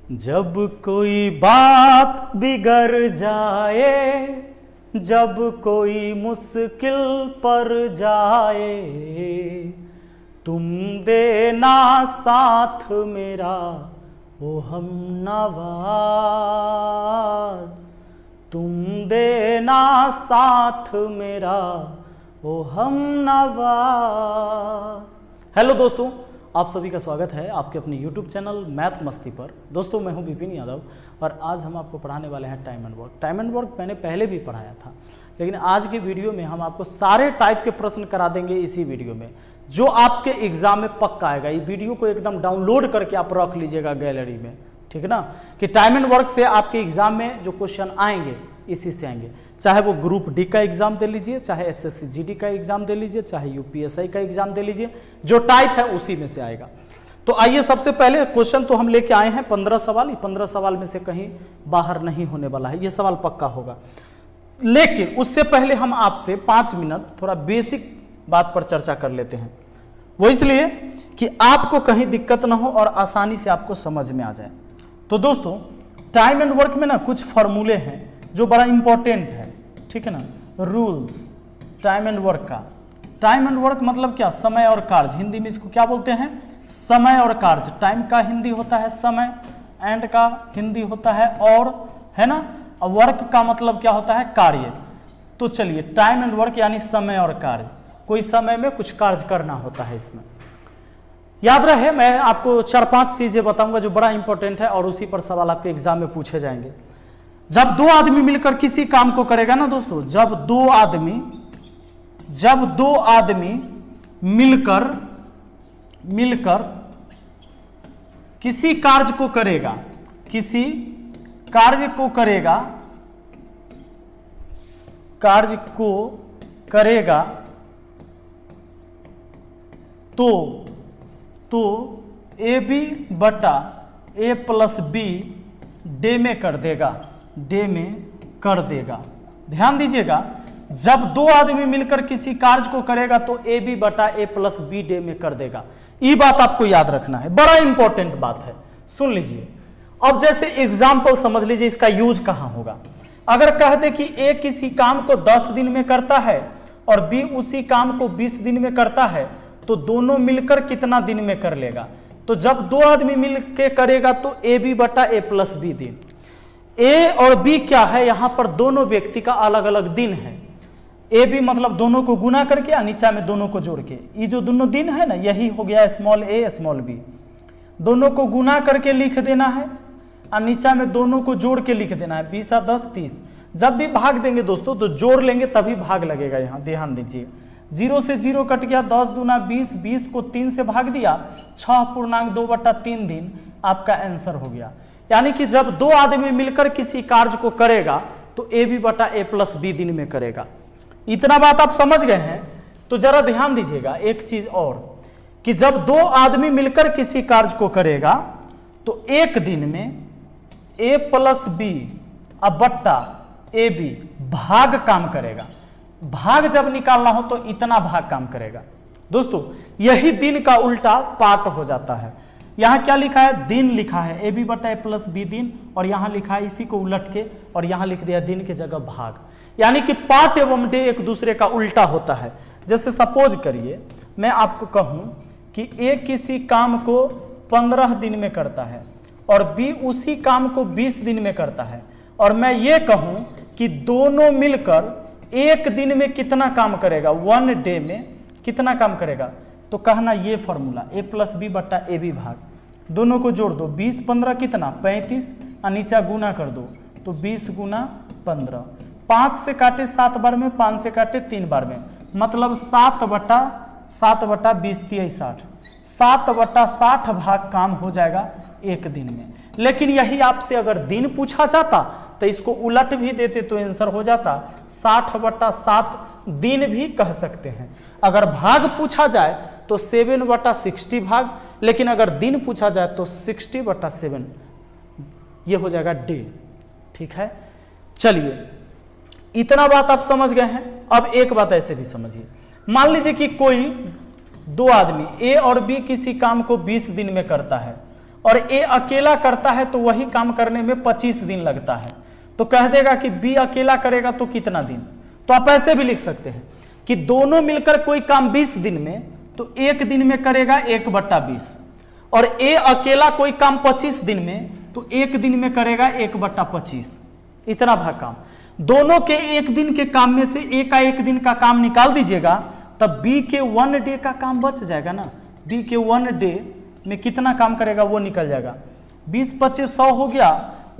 जब कोई बात बिगड़ जाए, जब कोई मुश्किल पर जाए, तुम देना साथ मेरा ओ हमनवाज, तुम देना साथ मेरा ओ हमनवाज। हेलो दोस्तों, आप सभी का स्वागत है आपके अपने YouTube चैनल मैथ मस्ती पर। दोस्तों मैं हूं विपिन यादव और आज हम आपको पढ़ाने वाले हैं time and work. Time and work मैंने पहले भी पढ़ाया था, लेकिन आज के वीडियो में हम आपको सारे टाइप के प्रश्न करा देंगे इसी वीडियो में, जो आपके एग्जाम में पक्का आएगा। ये वीडियो को एकदम डाउनलोड करके आप रख लीजिएगा गैलरी में, ठीक है ना, कि टाइम एंड वर्क से आपके एग्जाम में जो क्वेश्चन आएंगे इसी से आएंगे। चाहे वो ग्रुप डी का एग्जाम दे लीजिए, चाहे एसएससी जीडी का एग्जाम दे लीजिए, चाहे यूपीएसआई का एग्जाम दे लीजिए, जो टाइप है उसी में से आएगा। तो आइए सबसे पहले क्वेश्चन तो हम लेके आए हैं 15 सवाल। 15 सवाल में से कहीं बाहर नहीं होने वाला है, ये सवाल पक्का होगा। लेकिन उससे पहले हम आपसे 5 मिनट थोड़ा बेसिक बात पर चर्चा कर लेते हैं। वो इसलिए कि आपको कहीं दिक्कत ना हो और आसानी से आपको समझ में आ जाए। तो दोस्तों टाइम एंड वर्क में ना कुछ फॉर्मूले हैं जो बड़ा इंपॉर्टेंट है, ठीक है ना। रूल्स टाइम एंड वर्क का। टाइम एंड वर्क मतलब क्या? समय और कार्य। हिंदी में इसको क्या बोलते हैं? समय और कार्य। टाइम का हिंदी होता है समय, एंड का हिंदी होता है और, है ना। वर्क का मतलब क्या होता है? कार्य। तो चलिए, टाइम एंड वर्क यानी समय और कार्य। कोई समय में कुछ कार्य करना होता है। इसमें याद रहे, मैं आपको 4-5 चीजें बताऊंगा जो बड़ा इंपॉर्टेंट है और उसी पर सवाल आपके एग्जाम में पूछे जाएंगे। जब दो आदमी मिलकर किसी काम को करेगा ना दोस्तों, जब दो आदमी मिलकर किसी कार्य को करेगा तो ए बी बटा ए प्लस बी डे में कर देगा। ध्यान दीजिएगा, जब दो आदमी मिलकर किसी कार्य को करेगा तो ए बी बटा ए प्लस बी डे में कर देगा। ये बात आपको याद रखना है, बड़ा इंपॉर्टेंट बात है। सुन लीजिए, अब जैसे एग्जाम्पल समझ लीजिए, इसका यूज कहां होगा। अगर कह दे कि ए किसी काम को 10 दिन में करता है और बी उसी काम को 20 दिन में करता है, तो दोनों मिलकर कितना दिन में कर लेगा? तो जब दो आदमी मिलकर करेगा तो ए बी बटा ए प्लस बी दिन। ए और बी क्या है? यहां पर दोनों व्यक्ति का अलग अलग दिन है। ए बी मतलब दोनों को गुना करके और नीचा में दोनों को जोड़ के, ये जो दोनों दिन है ना, यही हो गया स्मॉल ए स्मॉल बी। दोनों को गुना करके लिख देना है और नीचा में दोनों को जोड़ के लिख देना है। 20 और 10 30। जब भी भाग देंगे दोस्तों तो जोड़ लेंगे तभी भाग लगेगा। यहाँ ध्यान दीजिए, 0 से 0 कट गया, 10 दूना 20, 20 को 3 से भाग दिया, 6.2/3 दिन आपका आंसर हो गया। यानी कि जब दो आदमी मिलकर किसी कार्य को करेगा तो ए बी बटा ए प्लस बी दिन में करेगा। इतना बात आप समझ गए हैं? तो जरा ध्यान दीजिएगा एक चीज और, कि जब दो आदमी मिलकर किसी कार्य को करेगा तो एक दिन में ए प्लस बी अब बट्टा ए बी भाग काम करेगा। भाग जब निकालना हो तो इतना भाग काम करेगा। दोस्तों यही दिन का उल्टा पार्ट हो जाता है। यहां क्या लिखा है? दिन लिखा है, ए बी बटा ए प्लस बी दिन, और यहां लिखा है इसी को उलट के और यहां लिख दिया दिन के जगह भाग। यानी कि पार्ट एवं डे एक दूसरे का उल्टा होता है। जैसे सपोज करिए मैं आपको कहूं कि ए किसी काम को 15 दिन में करता है और बी उसी काम को 20 दिन में करता है, और मैं ये कहूं कि दोनों मिलकर एक दिन में कितना काम करेगा, 1 डे में कितना काम करेगा, तो कहना ये फॉर्मूला ए प्लस बी बट्टा ए बी भाग, दोनों को जोड़ दो, 20 15 कितना 35, और नीचा गुना कर दो तो 20 गुना 15। 5 से काटे 7 बार में, 5 से काटे 3 बार में, मतलब 7 बटा 20 3 60, 7 बटा 60 भाग काम हो जाएगा एक दिन में। लेकिन यही आपसे अगर दिन पूछा जाता तो इसको उलट भी देते तो आंसर हो जाता 60 बटा 7 दिन भी कह सकते हैं। अगर भाग पूछा जाए तो 7 बटा 60 भाग, लेकिन अगर दिन पूछा जाए तो 60 बटा 7, ये हो जाएगा डे। ठीक है, चलिए इतना बात आप समझ गए हैं। अब एक बात ऐसे भी समझिए, मान लीजिए कि कोई दो आदमी ए और बी किसी काम को 20 दिन में करता है और ए अकेला करता है तो वही काम करने में 25 दिन लगता है, तो कह देगा कि बी अकेला करेगा तो कितना दिन। तो आप ऐसे भी लिख सकते हैं कि दोनों मिलकर कोई काम 20 दिन में तो 1 दिन में करेगा 1/20, और ए अकेला कोई काम 25 दिन में तो 1 दिन में करेगा 1/25। इतना भाग काम। दोनों के 1 दिन के काम में से ए का 1 दिन का काम निकाल दीजिएगा, तब बी के 1 डे का काम बच जाएगा ना। बी के 1 डे में कितना काम करेगा वो निकल जाएगा। 20 25 100 हो गया,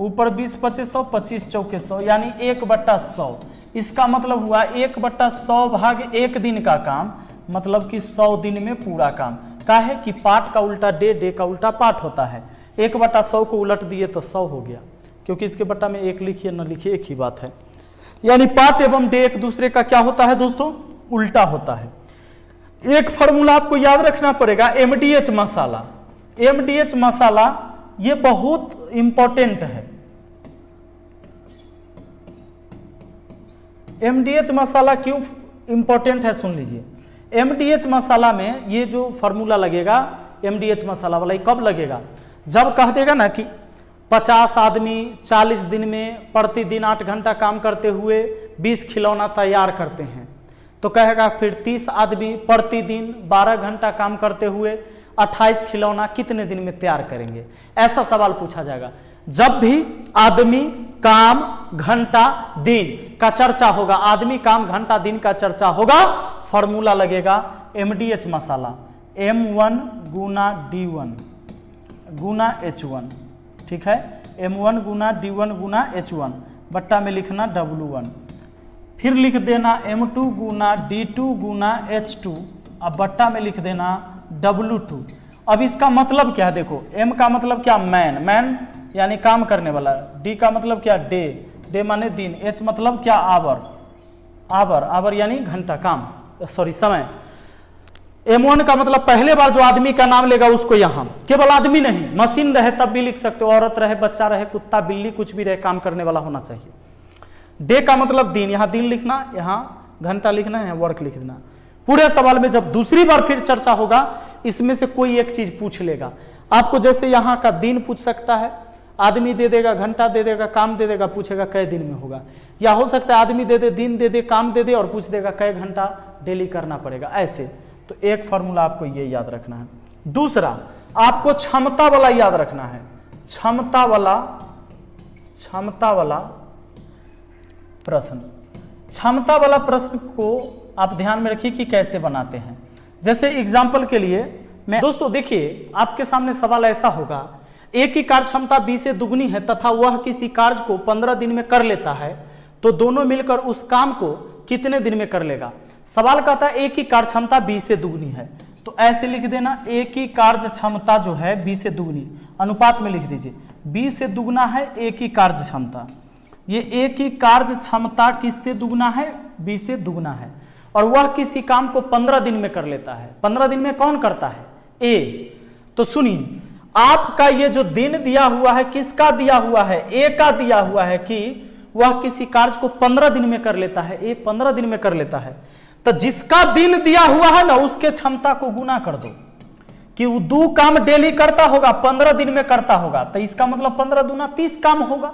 ऊपर 20 25 100, 25 चौके 100, यानी 1/100। इसका मतलब हुआ 1/100 भाग 1 दिन का काम, मतलब कि 100 दिन में पूरा काम। काहे कि पाठ का उल्टा डे, डे का उल्टा पाठ होता है। 1/100 को उलट दिए तो 100 हो गया, क्योंकि इसके बट्टा में 1 लिखिए न लिखिए एक ही बात है। यानी पाठ एवं डे एक दूसरे का क्या होता है दोस्तों, उल्टा होता है। एक फॉर्मूला आपको याद रखना पड़ेगा, एमडीएच मसाला। एमडीएच मसाला ये बहुत इंपॉर्टेंट है। एमडीएच मसाला क्यों इंपॉर्टेंट है सुन लीजिए। एमडीएच मसाला में ये जो फॉर्मूला लगेगा एमडीएच मसाला वाला, ये कब लगेगा, जब कह देगा ना कि 50 आदमी 40 दिन में प्रतिदिन 8 घंटा काम करते हुए 20 खिलौना तैयार करते हैं, तो कहेगा फिर 30 आदमी प्रतिदिन 12 घंटा काम करते हुए 28 खिलौना कितने दिन में तैयार करेंगे। ऐसा सवाल पूछा जाएगा। जब भी आदमी, काम, घंटा, दिन का चर्चा होगा, आदमी, काम, घंटा, दिन का चर्चा होगा, फॉर्मूला लगेगा एमडीएच मसाला, M1 गुना D1 गुना H1। ठीक है, M1 गुना D1 गुना H1, बट्टा में लिखना W1, फिर लिख देना M2 गुना D2 गुना H2, अब बट्टा में लिख देना W2। अब इसका मतलब क्या है, देखो M का मतलब क्या, मैन, मैन यानी काम करने वाला, D का मतलब क्या, डे, डे माने दिन, H मतलब क्या, आवर, आवर, आवर यानी घंटा, काम, सॉरी समय। M1 का मतलब पहले बार जो आदमी का नाम लेगा उसको, यहां केवल आदमी नहीं, मशीन रहे तब भी लिख सकते हो, औरत रहे, बच्चा रहे, कुत्ता बिल्ली कुछ भी रहे, काम करने वाला होना चाहिए। डे का मतलब दिन, यहां दिन लिखना, यहां घंटा लिखना, यहां वर्क लिख देना। पूरे सवाल में जब दूसरी बार फिर चर्चा होगा, इसमें से कोई एक चीज पूछ लेगा आपको। जैसे यहां का दिन पूछ सकता है, आदमी दे देगा, घंटा दे देगा, काम दे देगा, पूछेगा कै दिन में होगा। या हो सकता है आदमी दे दे, दिन दे दे, काम दे दे और पूछ देगा कै घंटा डेली करना पड़ेगा, ऐसे। तो एक फॉर्मूला आपको ये याद रखना है। दूसरा आपको क्षमता वाला याद रखना है, क्षमता वाला प्रश्न। क्षमता वाला प्रश्न को आप ध्यान में रखिए कि कैसे बनाते हैं। जैसे एग्जाम्पल के लिए मैं, दोस्तों देखिए आपके सामने सवाल ऐसा होगा, एक ही कार्य क्षमता 20 से दुगनी है तथा वह किसी कार्य को 15 दिन में कर लेता है, तो दोनों मिलकर उस काम को कितने दिन में कर लेगा। सवाल कहता है एक ही कार्य क्षमता 20 से दुगनी है, तो ऐसे लिख देना, एक ही कार्य क्षमता जो है 20 से दुगनी, अनुपात में लिख दीजिए, 20 से दुगना है एक ही कार्य क्षमता। ये एक ही कार्य क्षमता किससे दुगना है, 20 से दुगना है, और वह किसी काम को 15 दिन में कर लेता है। 15 दिन में कौन करता है, ए। तो सुनिए, आपका ये जो दिन दिया हुआ है किसका दिया हुआ है, ए का दिया हुआ है कि वह किसी कार्य को 15 दिन में कर लेता है, ए 15 दिन में कर लेता है। तो जिसका दिन दिया हुआ है ना, उसके क्षमता को गुना कर दो कि वो 2 काम डेली करता होगा, 15 दिन में करता होगा, तो इसका मतलब 15 दूना 30 काम होगा।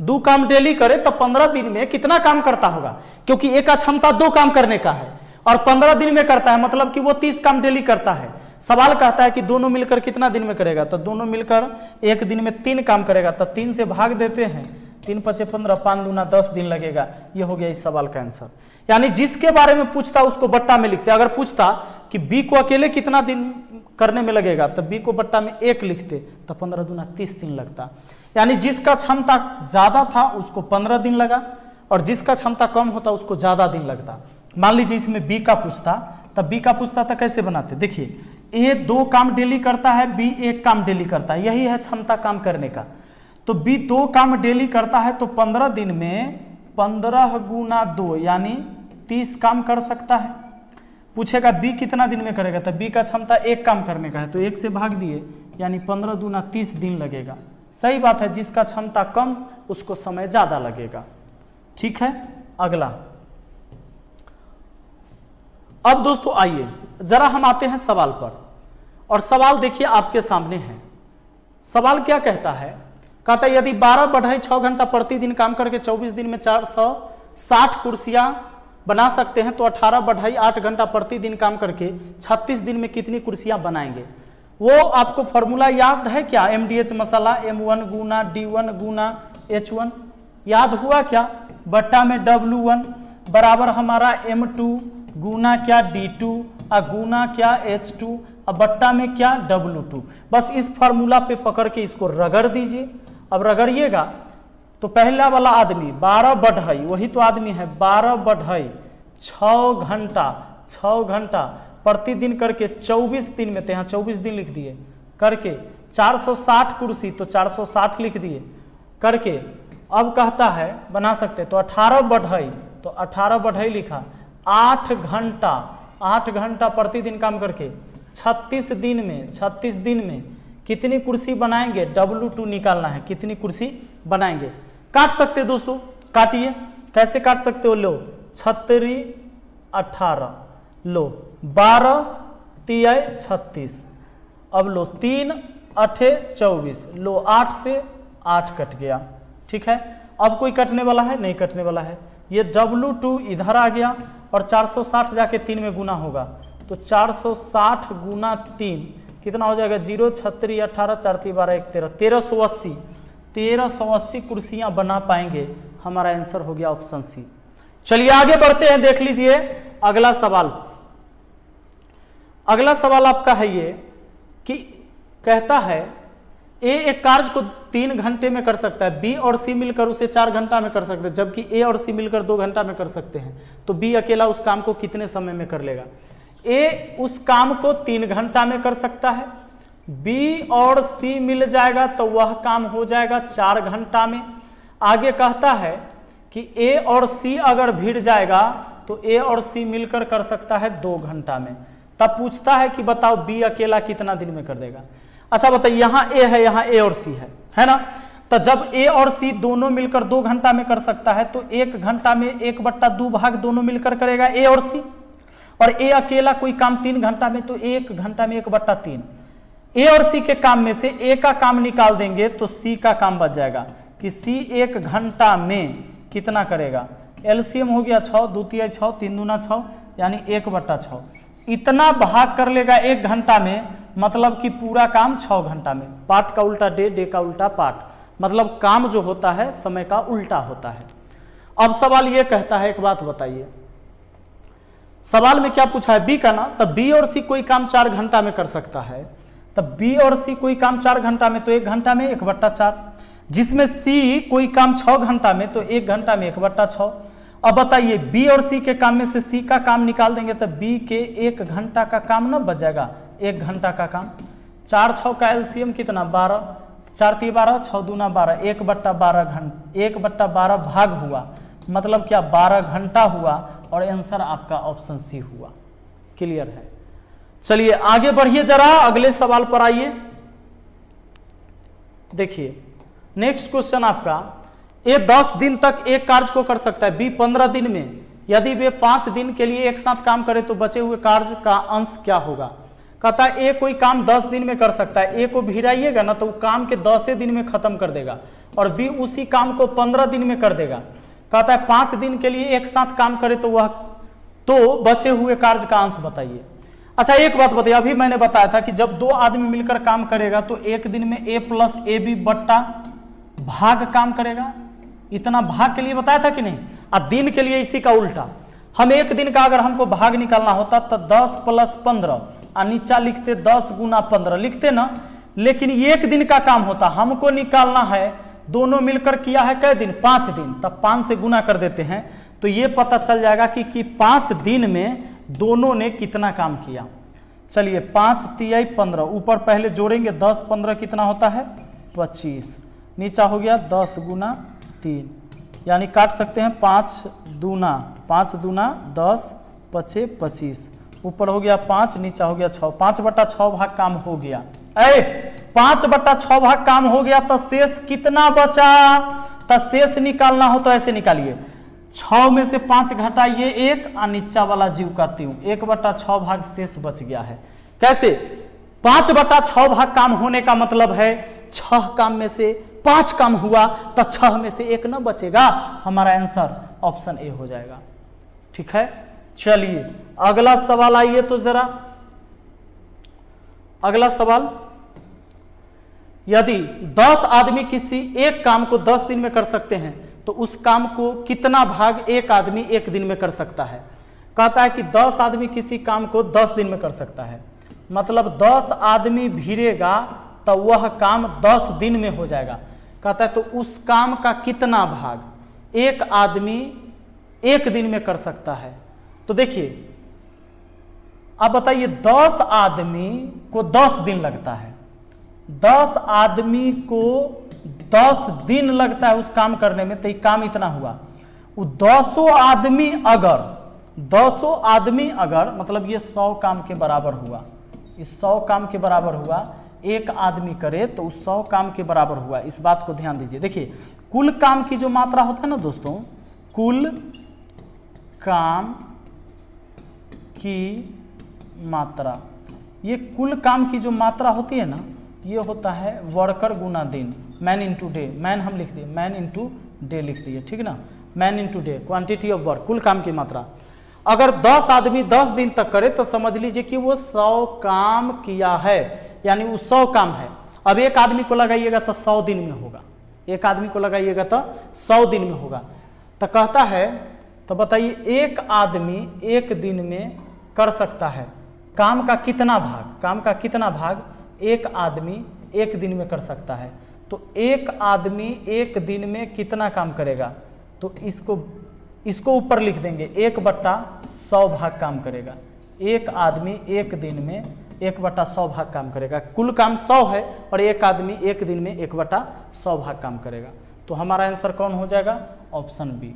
2 काम डेली करे तो 15 दिन में कितना काम करता होगा, क्योंकि एक का क्षमता 2 काम करने का है और 15 दिन में करता है, मतलब कि वो 30 काम डेली करता है। सवाल कहता है कि दोनों मिलकर कितना दिन में करेगा, तो दोनों मिलकर एक दिन में 3 काम करेगा, तो 3 से भाग देते हैं, 3 5 15, 5 दूना 10 दिन लगेगा। ये हो गया इस सवाल का आंसर। यानी जिसके बारे में पूछता उसको बट्टा में लिखते। अगर पूछता कि बी को अकेले कितना दिन करने में लगेगा, तो बी को बट्टा में 1 लिखते, तो 15 दूना 30 दिन लगता। यानी जिसका क्षमता ज्यादा था उसको 15 दिन लगा, और जिसका क्षमता कम होता उसको ज्यादा दिन लगता। मान लीजिए इसमें बी का पूछता, तब बी का पूछता था कैसे बनाते, देखिए ए 2 काम डेली करता है, बी 1 काम डेली करता है, यही है क्षमता काम करने का। तो बी 2 काम डेली करता है, तो 15 दिन में 15 गुना 2 यानी 30 काम कर सकता है। पूछेगा बी कितना दिन में करेगा, तो बी का क्षमता 1 काम करने का है, तो 1 से भाग दिए, यानी 15 दूना 30 दिन लगेगा। सही बात है, जिसका क्षमता कम उसको समय ज्यादा लगेगा। ठीक है, अगला। अब दोस्तों आइए जरा हम आते हैं सवाल पर, और सवाल देखिए आपके सामने है। सवाल क्या कहता है, कहता है यदि 12/6 घंटा प्रतिदिन काम करके 24 दिन में 460 कुर्सियां बना सकते हैं तो 18/8 घंटा प्रतिदिन काम करके 36 दिन में कितनी कुर्सियां बनाएंगे। वो आपको फॉर्मूला याद है क्या, MDH मसाला M1 गुना D1 गुना H1 याद हुआ क्या, बट्टा में W1 बराबर हमारा M2 गुना क्या D2 और गुना क्या H2 और बट्टा में क्या W2। बस इस फार्मूला पे पकड़ के इसको रगड़ दीजिए। अब रगड़िएगा तो पहला वाला आदमी 12/2 वही तो आदमी है, 12/2 6 घंटा प्रतिदिन करके 24 दिन में, तो यहाँ 24 दिन लिख दिए, करके 460 कुर्सी तो 460 लिख दिए करके। अब कहता है बना सकते तो 18/2 तो 18/2 लिखा, 8 घंटा प्रतिदिन काम करके 36 दिन में कितनी कुर्सी बनाएंगे, W2 निकालना है, कितनी कुर्सी बनाएंगे। काट सकते दोस्तों, काटिए, कैसे काट सकते हो, लो 36 18 लो 12 3 36, अब लो 3 8 24 लो 8 से 8 कट गया, ठीक है। अब कोई कटने वाला है, नहीं कटने वाला है, ये W2 इधर आ गया और 460 जाके 3 में गुना होगा तो 460 गुना 3 कितना हो जाएगा, 0 36 18 4 3 12 1 13 1380 कुर्सियां बना पाएंगे। हमारा आंसर हो गया ऑप्शन सी। चलिए आगे बढ़ते हैं, देख लीजिए अगला सवाल। अगला सवाल आपका है ये कि कहता है ए एक कार्य को 3 घंटे में कर सकता है, बी और सी मिलकर उसे 4 घंटा में कर सकते हैं, जबकि ए और सी मिलकर 2 घंटा में कर सकते हैं, तो बी अकेला उस काम को कितने समय में कर लेगा। ए उस काम को 3 घंटा में कर सकता है, बी और सी मिल जाएगा तो वह काम हो जाएगा 4 घंटा में। आगे कहता है कि ए और सी अगर भिड़ जाएगा तो ए और सी मिलकर कर सकता है 2 घंटा में। तब पूछता है कि बताओ बी अकेला कितना दिन में कर देगा। अच्छा बताइए, यहाँ ए है, यहाँ ए और सी है ना, तो जब ए और सी दोनों मिलकर 2 घंटा में कर सकता है तो 1 घंटा में 1/2 भाग दोनों मिलकर करेगा ए और सी, और ए अकेला कोई काम 3 घंटा में तो 1 घंटा में 1/3। ए और सी के काम में से ए का काम निकाल देंगे तो सी का काम बच जाएगा कि सी 1 घंटा में कितना करेगा, एलसीएम हो गया 6 2 3 6 3 दूना 6 यानी 1/6, इतना भाग कर लेगा 1 घंटा में, मतलब कि पूरा काम 6 घंटा में। पार्ट का उल्टा डे, डे का उल्टा पार्ट, मतलब काम जो होता है समय का उल्टा होता है। अब सवाल ये कहता है, एक बात बताइए, सवाल में क्या पूछा है, बी का ना, तब बी और सी कोई काम 4 घंटा में कर सकता है, तब बी और सी कोई काम 4 घंटा में तो 1 घंटा में 1/4, जिसमें सी कोई काम 6 घंटा में तो 1 घंटा में 1/6। अब बताइए बी और सी के काम में से सी का काम निकाल देंगे तो बी के 1 घंटा का काम ना बच जाएगा, 1 घंटा का काम। 4 6 का एलसीएम कितना 12, 4 3 12 6 दूना 12, 1/12 घंटा, 1/12 भाग हुआ, मतलब क्या 12 घंटा हुआ, और आंसर आपका ऑप्शन सी हुआ। क्लियर है। चलिए आगे बढ़िए, जरा अगले सवाल पर आइए। देखिए नेक्स्ट क्वेश्चन आपका, ए 10 दिन तक एक कार्य को कर सकता है, बी 15 दिन में, यदि वे 5 दिन के लिए एक साथ काम करे तो बचे हुए कार्य का अंश क्या होगा। कहता है ए कोई काम 10 दिन में कर सकता है, ए को भिड़ाइएगा ना तो वो काम के 10 दिन में खत्म कर देगा, और बी उसी काम को 15 दिन में कर देगा। कहता है 5 दिन के लिए एक साथ काम करे तो वह, तो बचे हुए कार्य का अंश बताइए। अच्छा एक बात बताइए, अभी मैंने बताया था कि जब 2 आदमी मिलकर काम करेगा तो एक दिन में ए प्लस ए बी बट्टा भाग काम करेगा, इतना भाग के लिए बताया था कि नहीं। अब दिन के लिए इसी का उल्टा, हम एक दिन का अगर हमको भाग निकालना होता तो 10 + 15 और नीचा लिखते 10 × 15 लिखते ना, लेकिन एक दिन का काम होता, हमको निकालना है, दोनों मिलकर किया है कै दिन, 5 दिन, तब 5 से गुना कर देते हैं तो ये पता चल जाएगा कि 5 दिन में दोनों ने कितना काम किया। चलिए 5 3 15, ऊपर पहले जोड़ेंगे 10 15 कितना होता है 25, नीचा हो गया 10 × 3, यानी काट सकते हैं 5 दूना 10 5 25, ऊपर हो गया 5 नीचा हो गया 6, 5/6 भाग काम हो गया। 5/6 भाग काम हो गया तो शेष कितना बचा, तो शेष निकालना हो तो ऐसे निकालिए, 6 में से 5 घटाइए 1 और नीचा वाला जीव का त्यों, 1/6 भाग शेष बच गया है। कैसे, 5/6 भाग काम होने का मतलब है 6 काम में से 5 काम हुआ तो 6 में से 1 न बचेगा। हमारा आंसर ऑप्शन ए हो जाएगा। ठीक है, चलिए अगला सवाल आइए तो जरा। अगला सवाल, यदि 10 आदमी किसी एक काम को 10 दिन में कर सकते हैं तो उस काम को कितना भाग एक आदमी एक दिन में कर सकता है। कहता है कि 10 आदमी किसी काम को 10 दिन में कर सकता है, मतलब 10 आदमी भिड़ेगा तो वह काम 10 दिन में हो जाएगा। कहता है तो उस काम का कितना भाग एक आदमी एक दिन में कर सकता है। तो देखिए अब बताइए, 10 आदमी को 10 दिन लगता है, 10 आदमी को 10 दिन लगता है उस काम करने में, तो ये काम इतना हुआ। वो 10 आदमी अगर मतलब ये 100 काम के बराबर हुआ, इस 100 काम के बराबर हुआ, एक आदमी करे तो उस 100 काम के बराबर हुआ। इस बात को ध्यान दीजिए। देखिए कुल काम की जो मात्रा होता है ना दोस्तों, कुल काम की मात्रा, ये कुल काम की जो मात्रा होती है ना, ये होता है वर्कर गुना दिन, मैन इंटू डे। मैन हम लिख दिए, मैन इंटू डे लिख दिए, ठीक ना, man into day, quantity of work, कुल काम की मात्रा। अगर 10 आदमी 10 दिन तक करे तो समझ लीजिए कि वो 100 काम किया है, यानी वो 100 काम है। अब एक आदमी को लगाइएगा तो 100 दिन में होगा, एक आदमी को लगाइएगा तो 100 दिन में होगा। तो कहता है, तो बताइए एक आदमी एक दिन में कर सकता है काम का कितना भाग, काम का कितना भाग एक आदमी एक दिन में कर सकता है। तो एक आदमी एक दिन में कितना काम करेगा, तो इसको ऊपर लिख देंगे, 1/100 भाग काम करेगा। एक आदमी एक दिन में 1/100 भाग काम करेगा। कुल काम 100 है और एक आदमी एक दिन में 1/100 भाग काम करेगा। तो हमारा आंसर कौन हो जाएगा, ऑप्शन बी।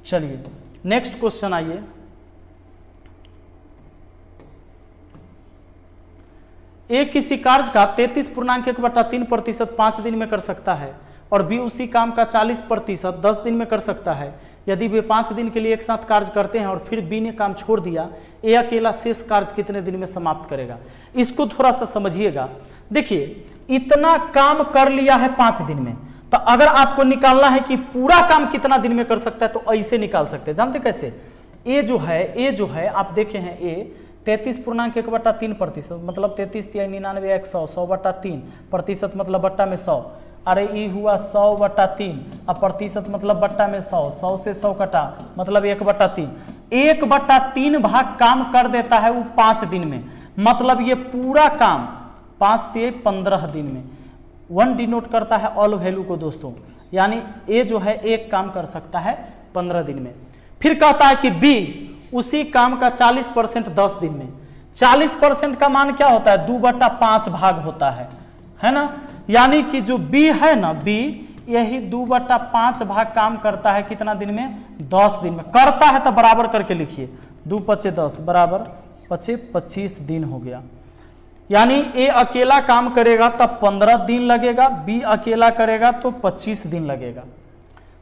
चलिए नेक्स्ट क्वेश्चन आइए। ए किसी कार्य का 33.1/3% 5 दिन में कर सकता है और बी उसी काम का 40% 10 दिन में कर सकता है। यदि वे 5 दिन के लिए एक साथ कार्य करते हैं और फिर बी ने काम छोड़ दिया, ए अकेला शेष कार्य कितने दिन में समाप्त करेगा। इसको थोड़ा सा समझिएगा। देखिए इतना काम कर लिया है 5 दिन में, तो अगर आपको निकालना है कि पूरा काम कितना दिन में कर सकता है तो ऐसे निकाल सकते हैं। जानते कैसे, ए जो है आप देखे हैं, ए 33.1/3%, मतलब 33 × 99 100, 100/3% मतलब बट्टा में 100। अरे ये हुआ 100/3, अब प्रतिशत मतलब बट्टा में 100, 100 से 100 कटा मतलब 1/3। 1/3 भाग काम कर देता है वो 5 दिन में, मतलब ये पूरा काम 5 से 15 दिन में। 1 डिनोट करता है ऑल वैल्यू को दोस्तों, यानी ए जो है एक काम कर सकता है 15 दिन में। फिर कहता है कि बी उसी काम का 40% 10 दिन में। 40% का मान क्या होता है, 2/5 भाग होता है ना। यानी कि जो बी है ना, बी यही 2/5 भाग काम करता है कितना दिन में, 10 दिन में करता है। तो बराबर करके लिखिए, 2 × 5 = 10 बराबर 25 दिन हो गया। यानी ए अकेला काम करेगा तब 15 दिन लगेगा, बी अकेला करेगा तो 25 दिन लगेगा।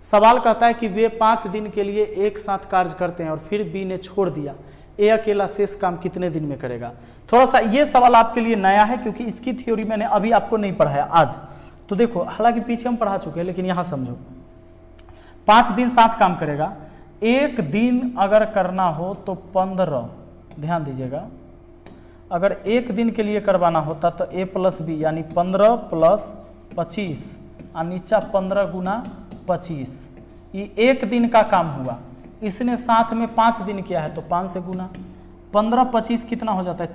सवाल कहता है कि वे 5 दिन के लिए एक साथ कार्य करते हैं और फिर बी ने छोड़ दिया, ए अकेला शेष काम कितने दिन में करेगा। थोड़ा सा ये सवाल आपके लिए नया है क्योंकि इसकी थ्योरी मैंने अभी आपको नहीं पढ़ाया आज। तो देखो हालांकि पीछे हम पढ़ा चुके हैं, लेकिन यहाँ समझो 5 दिन साथ काम करेगा, एक दिन अगर करना हो तो 15, ध्यान दीजिएगा, अगर एक दिन के लिए करवाना होता तो ए + बी यानी 15 + 25 और नीचा 15 × 25, ये एक दिन का काम हुआ। इसने साथ में 5 दिन किया है तो 5 से गुना, 15 + 25 कितना हो जाता है,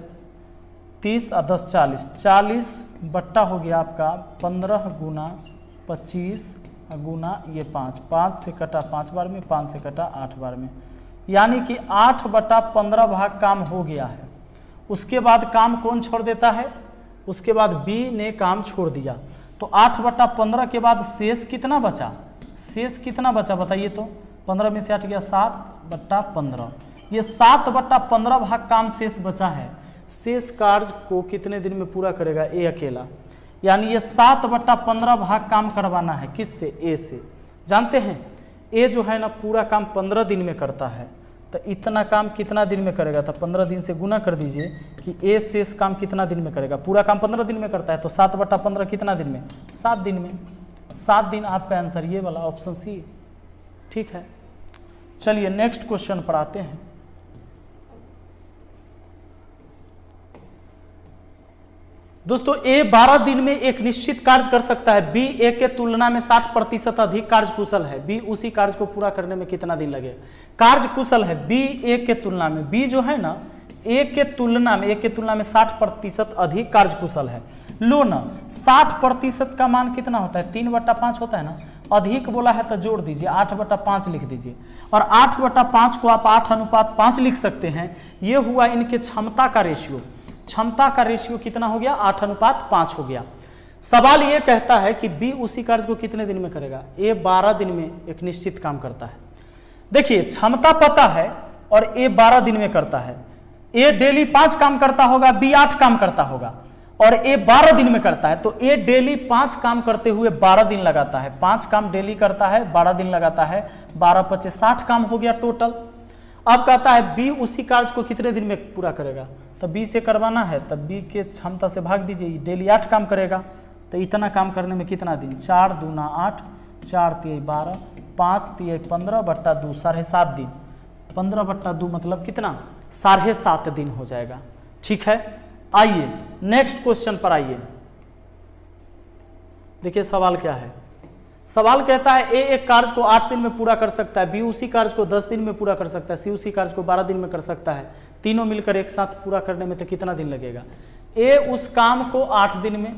30 और 10 40, 40 बट्टा हो गया आपका 15 × 25 गुना ये 5, 5 से कटा 5 बार में, 5 से कटा 8 बार में, यानी कि 8/15 भाग काम हो गया है। उसके बाद काम कौन छोड़ देता है, उसके बाद बी ने काम छोड़ दिया। तो 8/15 के बाद शेष कितना बचा, शेष कितना बचा बताइए तो, 15 में से 8 गया 7/15, ये 7/15 भाग काम शेष बचा है। शेष कार्य को कितने दिन में पूरा करेगा, ए अकेला। यानी ये 7/15 भाग काम करवाना है किससे, ए से। जानते हैं ए जो है ना पूरा काम 15 दिन में करता है, तो इतना काम कितना दिन में करेगा, तो 15 दिन से गुना कर दीजिए कि ए शेष काम कितना दिन में करेगा। पूरा काम 15 दिन में करता है, तो 7/15 कितना दिन में, 7 दिन में। 7 दिन आपका आंसर ये वाला ऑप्शन सी, ठीक है। चलिए नेक्स्ट क्वेश्चन पर आते हैं। दोस्तों ए 12 दिन में एक निश्चित कार्य कर सकता है, बी ए के तुलना में 60% अधिक कार्यकुशल है, बी उसी कार्य को पूरा करने में कितना दिन लगेगा। कार्यकुशल है बी ए के तुलना में, बी जो है ना ए के तुलना में 60% अधिक कार्यकुशल है। लो ना 60% का मान कितना होता है, 3/5 होता है ना। अधिक बोला है तो जोड़ दीजिए, 8/5 लिख दीजिए, और 8/5 को आप 8:5 लिख सकते हैं। ये हुआ इनके क्षमता का रेशियो। क्षमता का रेशियो कितना हो गया, 8:5 हो गया। सवाल ये कहता है कि बी उसी कार्य को कितने दिन में करेगा। ए 12 दिन में एक निश्चित काम करता है। देखिए क्षमता पता है और ए 12 दिन में करता है। ए डेली 5 काम करता होगा, बी 8 काम करता होगा, और ए 12 दिन में करता है। तो ए डेली 5 काम करते हुए 12 दिन लगाता है। 5 काम डेली करता है, 12 दिन लगाता है, 12×5 = 60 काम हो गया टोटल। अब कहता है बी उसी कार्य को कितने दिन में पूरा करेगा। तो बी से करवाना है, तब बी के क्षमता से भाग दीजिए, डेली 8 काम करेगा, तो इतना काम करने में कितना दिन, 4 दूना 8, 4 तिया 12, 5 तिया 15/2, 7.5 दिन। 15/2 मतलब कितना, 7.5 दिन हो जाएगा, ठीक है। आइए नेक्स्ट क्वेश्चन पर आइए। देखिए सवाल क्या है। सवाल कहता है ए एक कार्य को 8 दिन में पूरा कर सकता है, बी उसी कार्य को 10 दिन में पूरा कर सकता है, सी उसी कार्य को 12 दिन में कर सकता है। तीनों मिलकर एक साथ पूरा करने में तो कितना दिन लगेगा। ए उस काम को 8 दिन में,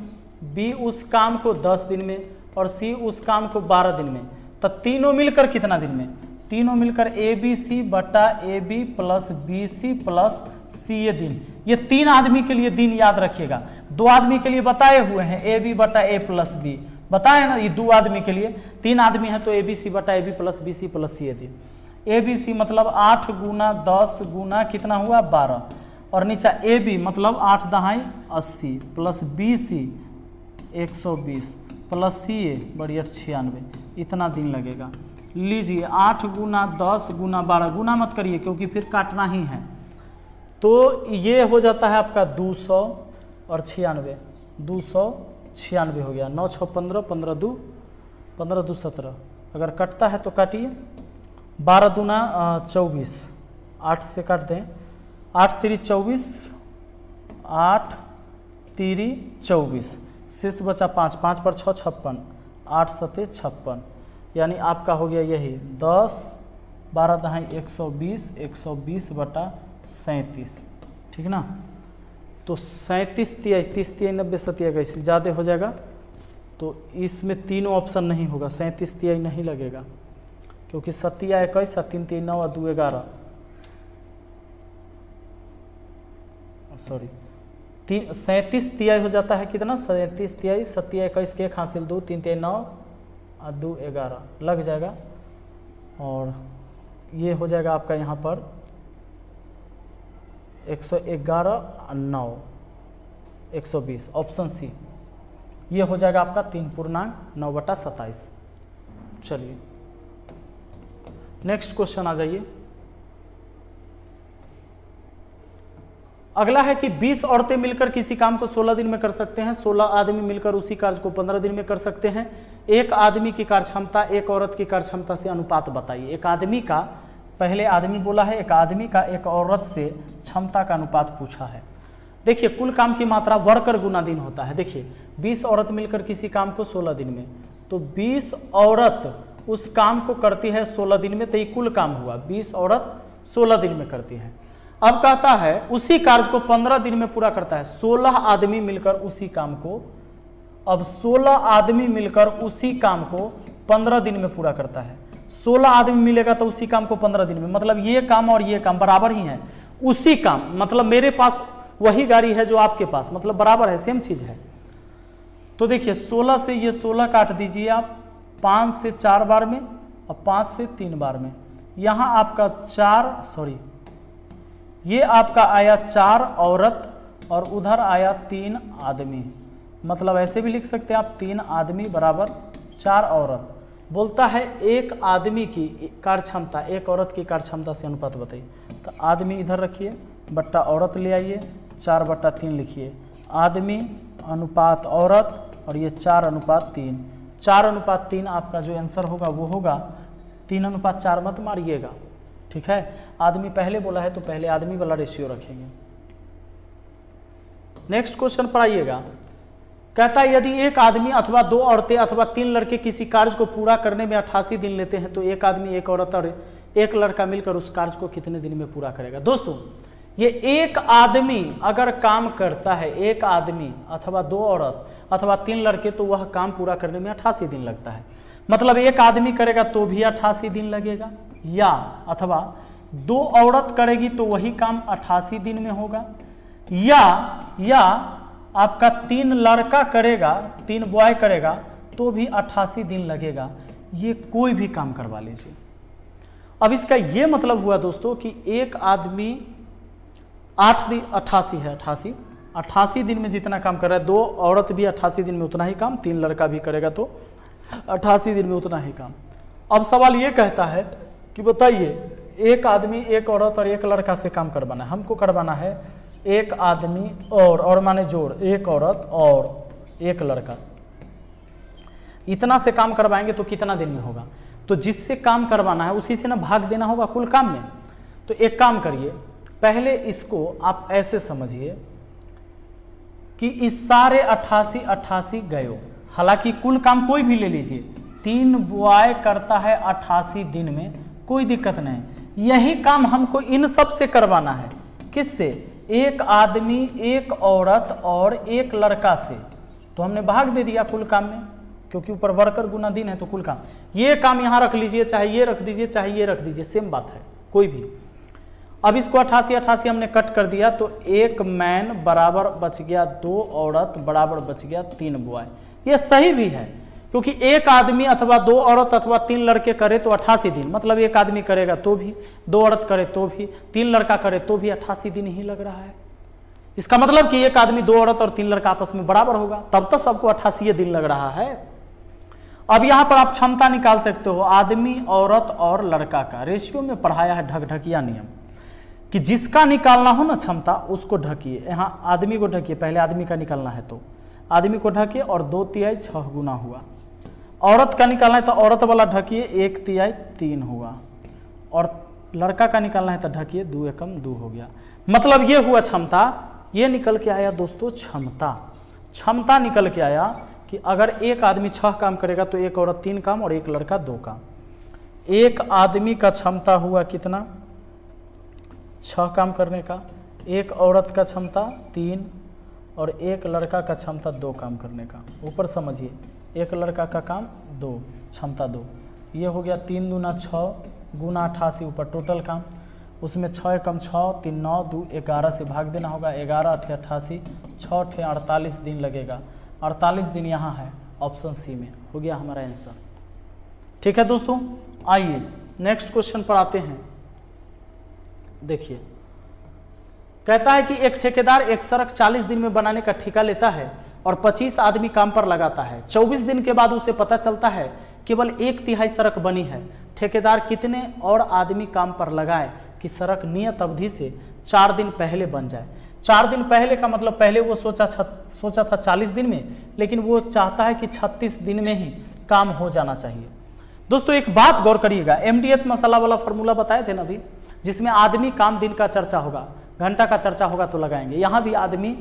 बी उस काम को 10 दिन में, और सी उस काम को 12 दिन में। तो तीनों मिलकर कितना दिन में, तीनों मिलकर ABC/AB + BC + CA दिन। ये 3 आदमी के लिए दिन याद रखिएगा। 2 आदमी के लिए बताए हुए हैं AB/A + B, बताए ना, ये 2 आदमी के लिए। 3 आदमी है तो ABC/AB + BC + CA दिन। ABC मतलब 8 गुना 10 गुना कितना हुआ 12, और नीचे AB मतलब 8 दहाई 80 + BC 120 + CA बड़ी 96, इतना दिन लगेगा। लीजिए 8 गुना 10 गुना 12, गुना मत करिए क्योंकि फिर काटना ही है। तो ये हो जाता है आपका 200 और 96, 296 हो गया। 9 6 15, 15 2 17। अगर कटता है तो काटिए। 12 दूना 24, 8 से काट दें, 8 3 24, 8 3 24, शेष बचा 5, 5 पर 6 56, 8 7 56, यानी आपका हो गया यही 10, 12 दहाई 120, 120/37, ठीक ना। तो 37 तिया 30 तिया 90 सतिया कैसे ज़्यादा हो जाएगा, तो इसमें तीनों ऑप्शन नहीं होगा। 37 तिया नहीं लगेगा क्योंकि 7 21, 3 3 9 और 2 11, सॉरी 37 तिया हो जाता है कितना, 37 तिया 7 21 के 1 हासिल 2, 3 3 9 और 2 11 लग जाएगा। और ये हो जाएगा आपका यहाँ पर 111 9 120, ऑप्शन सी ये हो जाएगा आपका 3.9/27। चलिए नेक्स्ट क्वेश्चन आ जाइए। अगला है कि 20 औरतें मिलकर किसी काम को 16 दिन में कर सकते हैं, 16 आदमी मिलकर उसी कार्य को 15 दिन में कर सकते हैं। एक आदमी की कार्य क्षमता एक औरत की कार्य क्षमता से अनुपात बताइए। एक आदमी का, पहले आदमी बोला है, एक आदमी का एक औरत से क्षमता का अनुपात पूछा है। देखिए कुल काम की मात्रा वर्कर गुना दिन होता है। देखिए 20 औरत मिलकर किसी काम को 16 दिन में, तो 20 औरत उस काम को करती है 16 दिन में, तो ये कुल काम हुआ। 20 औरत 16 दिन में करती है। अब कहता है उसी कार्य को 15 दिन में पूरा करता है। 16 आदमी मिलकर उसी काम को, अब 16 आदमी मिलकर उसी काम को 15 दिन में पूरा करता है। 16 आदमी मिलेगा तो उसी काम को 15 दिन में, मतलब ये काम और ये काम बराबर ही है। उसी काम मतलब मेरे पास वही गाड़ी है जो आपके पास, मतलब बराबर है, सेम चीज है। तो देखिए 16 से ये 16 काट दीजिए आप, 5 से 4 बार में और 5 से 3 बार में। यहाँ आपका 4, सॉरी ये आपका आया 4 औरत और उधर आया 3 आदमी, मतलब ऐसे भी लिख सकते हैं आप 3 आदमी बराबर 4 औरत। बोलता है एक आदमी की कार्य क्षमता एक औरत की कार्य क्षमता से अनुपात बताइए। तो आदमी इधर रखिए, बट्टा औरत ले आइए, 4/3 लिखिए। आदमी अनुपात औरत और ये 4/3। 4/3 आपका जो आंसर होगा वो होगा 3/4 मत मारिएगा, ठीक है। आदमी पहले बोला है तो पहले आदमी वाला रेशियो रखेंगे। नेक्स्ट क्वेश्चन पर आइएगा। कहता है यदि एक आदमी अथवा 2 औरतें अथवा 3 लड़के किसी कार्य को पूरा करने में 88 दिन लेते हैं तो एक आदमी, एक औरत और एक लड़का मिलकर उस कार्य को कितने दिन में पूरा करेगा। दोस्तों ये एक आदमी अगर काम करता है, एक आदमी अथवा 2 औरत अथवा 3 लड़के, तो वह काम पूरा करने में 88 दिन लगता है। मतलब एक आदमी करेगा तो भी 88 दिन लगेगा, या अथवा 2 औरत करेगी तो वही काम 88 दिन में होगा, या आपका 3 लड़का करेगा, 3 बॉय करेगा तो भी 88 दिन लगेगा। ये कोई भी काम करवा लीजिए। अब इसका ये मतलब हुआ दोस्तों कि एक आदमी 8 दिन 88 है, 88 दिन में जितना काम कर रहा है, 2 औरत भी 88 दिन में उतना ही काम, 3 लड़का भी करेगा तो 88 दिन में उतना ही काम। अब सवाल ये कहता है कि बताइए एक आदमी, एक औरत और एक लड़का से काम करवाना है। हमको करवाना है एक आदमी और माने जोड़, एक औरत और एक लड़का, इतना से काम करवाएंगे तो कितना दिन में होगा। तो जिससे काम करवाना है उसी से ना भाग देना होगा कुल काम में। तो एक काम करिए, पहले इसको आप ऐसे समझिए कि इस सारे 88 गए, हालांकि कुल काम कोई भी ले लीजिए, 3 बॉय करता है 88 दिन में, कोई दिक्कत नहीं। यही काम हमको इन सब से करवाना है। किससे? एक आदमी, एक औरत और एक लड़का से। तो हमने भाग दे दिया कुल काम में, क्योंकि ऊपर वर्कर गुना दिन है तो कुल काम। ये काम यहाँ रख लीजिए, चाहे ये रख दीजिए, चाहे ये रख दीजिए, सेम बात है कोई भी। अब इसको 88 हमने कट कर दिया तो एक मैन बराबर बच गया 2 औरत बराबर बच गया 3 बॉय। ये सही भी है, क्योंकि एक आदमी अथवा 2 औरत अथवा 3 लड़के करे तो 88 दिन, मतलब एक आदमी करेगा तो भी, 2 औरत करे तो भी, 3 लड़का करे तो भी 88 दिन ही लग रहा है। इसका मतलब कि एक आदमी, 2 औरत और 3 लड़का आपस में बराबर होगा, तब तो सबको 88 दिन लग रहा है। अब यहां पर आप क्षमता निकाल सकते हो, आदमी, औरत और लड़का का रेशियो में पढ़ाया है ढकढकिया नियम, कि जिसका निकालना हो ना क्षमता उसको ढकिए। यहाँ आदमी को ढकिए, पहले आदमी का निकालना है तो आदमी को ढकिए और 2/3 6 गुना हुआ। औरत का निकालना है तो औरत वाला ढकिए, 1/3 3 हुआ। और लड़का का निकालना है तो ढकिए, 2 एकम 2 हो गया। मतलब ये हुआ क्षमता। ये निकल के आया दोस्तों क्षमता निकल के आया कि अगर एक आदमी 6 काम करेगा तो एक औरत 3 काम और एक लड़का 2 काम। एक आदमी का क्षमता हुआ कितना? 6 काम करने का। एक औरत का क्षमता 3 और एक लड़का का क्षमता 2 काम करने का। ऊपर समझिए, एक लड़का का काम 2, क्षमता 2। ये हो गया 3 दूना 6 गुना 88, ऊपर टोटल काम। उसमें 6 एकम 6, 3 9 2 11 से भाग देना होगा। 11 8 88, 6 8 48 दिन लगेगा। 48 दिन यहाँ है ऑप्शन सी में, हो गया हमारा आंसर। ठीक है दोस्तों, आइए नेक्स्ट क्वेश्चन पर आते हैं। देखिए, कहता है कि एक ठेकेदार एक सड़क 40 दिन में बनाने का ठेका लेता है और 25 आदमी काम पर लगाता है। 24 दिन के बाद उसे पता चलता है केवल 1/3 सड़क बनी है। ठेकेदार कितने और आदमी काम पर लगाए कि सड़क नियत अवधि से 4 दिन पहले बन जाए। 4 दिन पहले का मतलब पहले वो सोचा था 40 दिन में, लेकिन वो चाहता है कि 36 दिन में ही काम हो जाना चाहिए। दोस्तों एक बात गौर करिएगा, MDH मसाला वाला फॉर्मूला बताए थे ना अभी, जिसमें आदमी काम दिन का चर्चा होगा, घंटा का चर्चा होगा तो लगाएंगे। यहाँ भी आदमी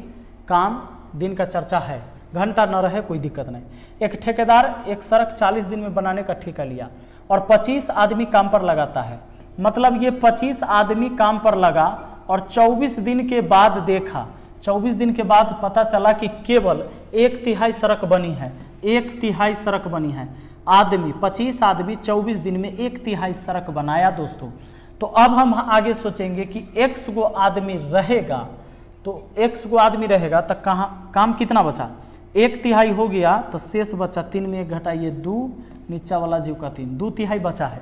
काम दिन का चर्चा है, घंटा न रहे कोई दिक्कत नहीं। एक ठेकेदार एक सड़क 40 दिन में बनाने का ठेका लिया और 25 आदमी काम पर लगाता है। मतलब ये 25 आदमी काम पर लगा और 24 दिन के बाद देखा, 24 दिन के बाद पता चला कि केवल 1/3 सड़क बनी है। 1/3 सड़क बनी है। आदमी 25 आदमी 24 दिन में 1/3 सड़क बनाया दोस्तों। तो अब हम आगे सोचेंगे कि x गो आदमी रहेगा, तो x गो आदमी रहेगा तो कहाँ काम कितना बचा? 1/3 हो गया तो शेष बचा 3 में 1 घटाइए 2, नीचा वाला जीव का 3, 2/3 बचा है,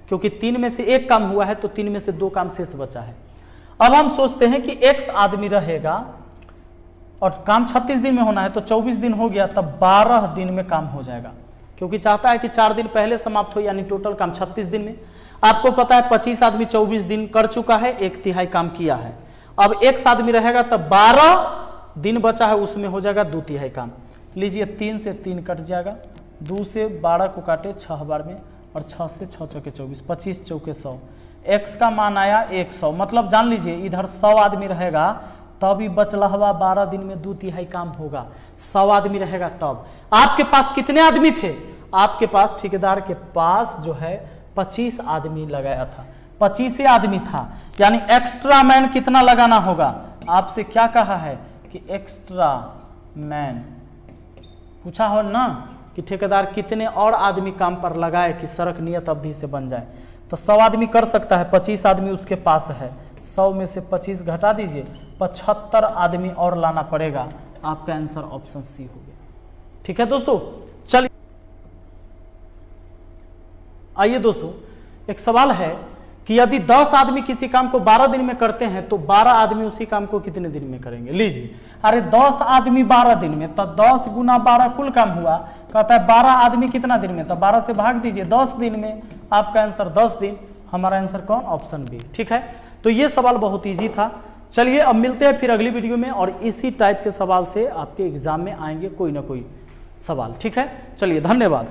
क्योंकि 3 में से 1 काम हुआ है तो 3 में से 2 काम शेष बचा है। अब हम सोचते हैं कि x आदमी रहेगा और काम 36 दिन में होना है तो 24 दिन हो गया तब 12 दिन में काम हो जाएगा। क्योंकि चाहता है कि 4 दिन पहले समाप्त हो, यानी टोटल काम 36 दिन में। आपको पता है 25 आदमी 24 दिन कर चुका है, 1/3 काम किया है। अब 1 आदमी रहेगा तब 12 दिन बचा है, उसमें हो जाएगा 2/3 काम। लीजिए 3 से 3 कट जाएगा, 2 से 12 को काटे 6 बार में, और 6 से 6 चौके 24, 25 चौके 100। x का मान आया 100, मतलब जान लीजिए इधर 100 आदमी रहेगा तभी बचला हुआ 12 दिन में 2/3 काम होगा। 100 आदमी रहेगा तब। आपके पास कितने आदमी थे? आपके पास ठेकेदार के पास जो है 25 आदमी लगाया था, 25 आदमी था, यानी एक्स्ट्रा मैन कितना लगाना होगा? आपसे क्या कहा है कि एक्स्ट्रा मैन पूछा हो ना कि ठेकेदार कितने और आदमी काम पर लगाए कि सड़क नियत अवधि से बन जाए। तो 100 आदमी कर सकता है, 25 आदमी उसके पास है, 100 में से 25 घटा दीजिए, 75 आदमी और लाना पड़ेगा। आपका आंसर ऑप्शन सी हो गया। ठीक है दोस्तों, चलिए आइए दोस्तों, एक सवाल है कि यदि 10 आदमी किसी काम को 12 दिन में करते हैं तो 12 आदमी उसी काम को कितने दिन में करेंगे? लीजिए, अरे 10 आदमी 12 दिन में, तो 10 गुना 12 कुल काम हुआ। कहता है 12 आदमी कितना दिन में? तो 12 से भाग दीजिए, 10 दिन में। आपका आंसर 10 दिन। हमारा आंसर कौन? Option B. ठीक है, तो ये सवाल बहुत ईजी था। चलिए अब मिलते हैं फिर अगली वीडियो में, और इसी टाइप के सवाल से आपके एग्जाम में आएंगे कोई ना कोई सवाल। ठीक है, चलिए धन्यवाद।